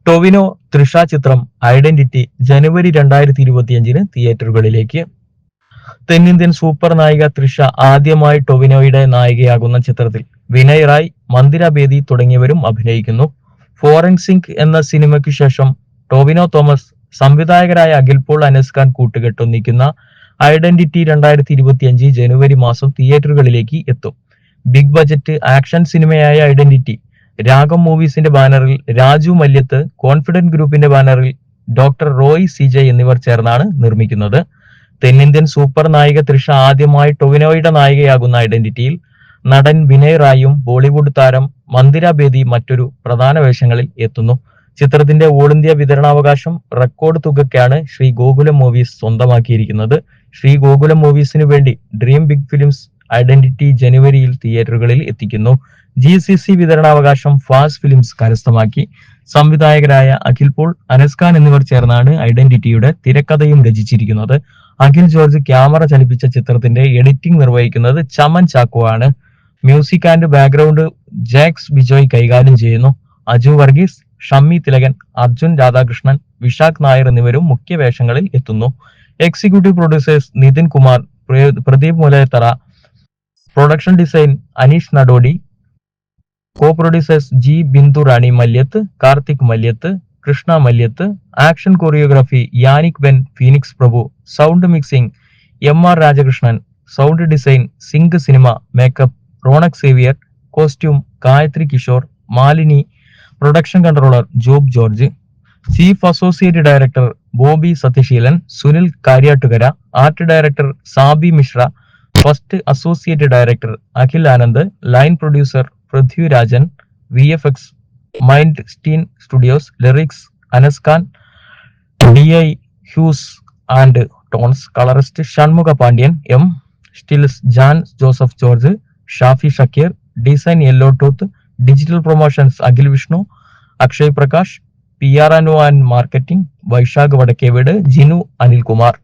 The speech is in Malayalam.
ടൊവിനോ തൃഷ ചിത്രം ഐഡന്റിറ്റി ജനുവരി 2025 തിയേറ്ററുകളിലേക്ക്. തെന്നിന്ത്യൻ സൂപ്പർ നായിക തൃഷ ആദ്യമായി ടൊവിനോയുടെ നായികയാകുന്ന ചിത്രത്തിൽ വിനയ് റായ്, മന്ദിര ബേദി തുടങ്ങിയവരും അഭിനയിക്കുന്നു. ഫോറൻസിക് എന്ന സിനിമയ്ക്കു ശേഷം ടൊവിനോ തോമസ് സംവിധായകരായ അഖിൽ പോൾ, അനസ് ഖാൻ കൂട്ടുകെട്ടൊന്നിക്കുന്ന ഐഡന്റിറ്റി 2025 ജനുവരി മാസം തിയേറ്ററുകളിലേക്ക് എത്തും. ബിഗ് ബജറ്റ് ആക്ഷൻ സിനിമയായ ഐഡന്റിറ്റി രാഗം മൂവീസിന്റെ ബാനറിൽ രാജു മല്യത്ത്, കോൺഫിഡന്റ് ഗ്രൂപ്പിന്റെ ബാനറിൽ ഡോക്ടർ റോയ് CJ എന്നിവർ ചേർന്നാണ് നിർമ്മിക്കുന്നത്. തെന്നിന്ത്യൻ സൂപ്പർ നായിക തൃഷ ആദ്യമായി ടൊവിനോയുടെ നായികയാകുന്ന ഐഡന്റിറ്റിയിൽ നടൻ വിനയ് റായും ബോളിവുഡ് താരം മന്ദിര ബേദി മറ്റൊരു പ്രധാന വേഷങ്ങളിൽ എത്തുന്നു. ചിത്രത്തിന്റെ ഓൾ ഇന്ത്യ വിതരണാവകാശം റെക്കോർഡ് തുകയ്ക്കാണ് ശ്രീ ഗോകുലം മൂവീസ് സ്വന്തമാക്കിയിരിക്കുന്നത്. ശ്രീ ഗോകുലം മൂവീസിനു വേണ്ടി ഡ്രീം ബിഗ് ഫിലിംസ് ഐഡന്റിറ്റി ജനുവരിയിൽ തിയേറ്ററുകളിൽ എത്തിക്കുന്നു. GCC വിതരണാവകാശം ഫാസ്റ്റ് ഫിലിംസ് കരസ്ഥമാക്കി. സംവിധായകരായ അഖിൽ പോൾ, അനസ് ഖാൻ എന്നിവർ ചേർന്നാണ് ഐഡന്റിറ്റിയുടെ തിരക്കഥയും രചിച്ചിരിക്കുന്നത്. അഖിൽ ജോർജ് ക്യാമറ ചലിപ്പിച്ച ചിത്രത്തിന്റെ എഡിറ്റിംഗ് നിർവഹിക്കുന്നത് ചമൻ ചാക്കോ ആണ്. Music and background Jakes Bejoy കൈകാര്യം ചെയ്യുന്നു. അജു വർഗീസ്, ഷമ്മി തിലകൻ, അർജുൻ രാധാകൃഷ്ണൻ, വിശാഖ് നായർ എന്നിവരും മുഖ്യ വേഷങ്ങളിൽ എത്തുന്നു. Executive producers Nithin Kumar, Pradeep Mulayathara, production design Aneesh Nadodi, co producers G Bindu Rani Malyath, Karthik Malyath, Krishna Malyath, action choreography Yannick Ben Phoenix Prabhu, sound mixing MR Rajakrishnan, sound design Sync Cinema, makeup Ronak Xavier, costume Gayathri Kishore, Malini, production controller Job George, chief associate director Bobby Sathyaseelan, Sunil Karyattukara, art director Saabi Mishra, first associate director Akhil Anand, line producer Prithvirajan, VFX mind stein Studios, lyrics Anas Khan, DI Hues and Tones, colourist Shanmukha Pandian, stills Jan Joseph George, Shafi Shakeer, design Yellow Tooth, digital promotions Akhil Vishnu, Akshay Prakash, PR and marketing Vaishakh Vadakkeveed, Jinu Anilkumar.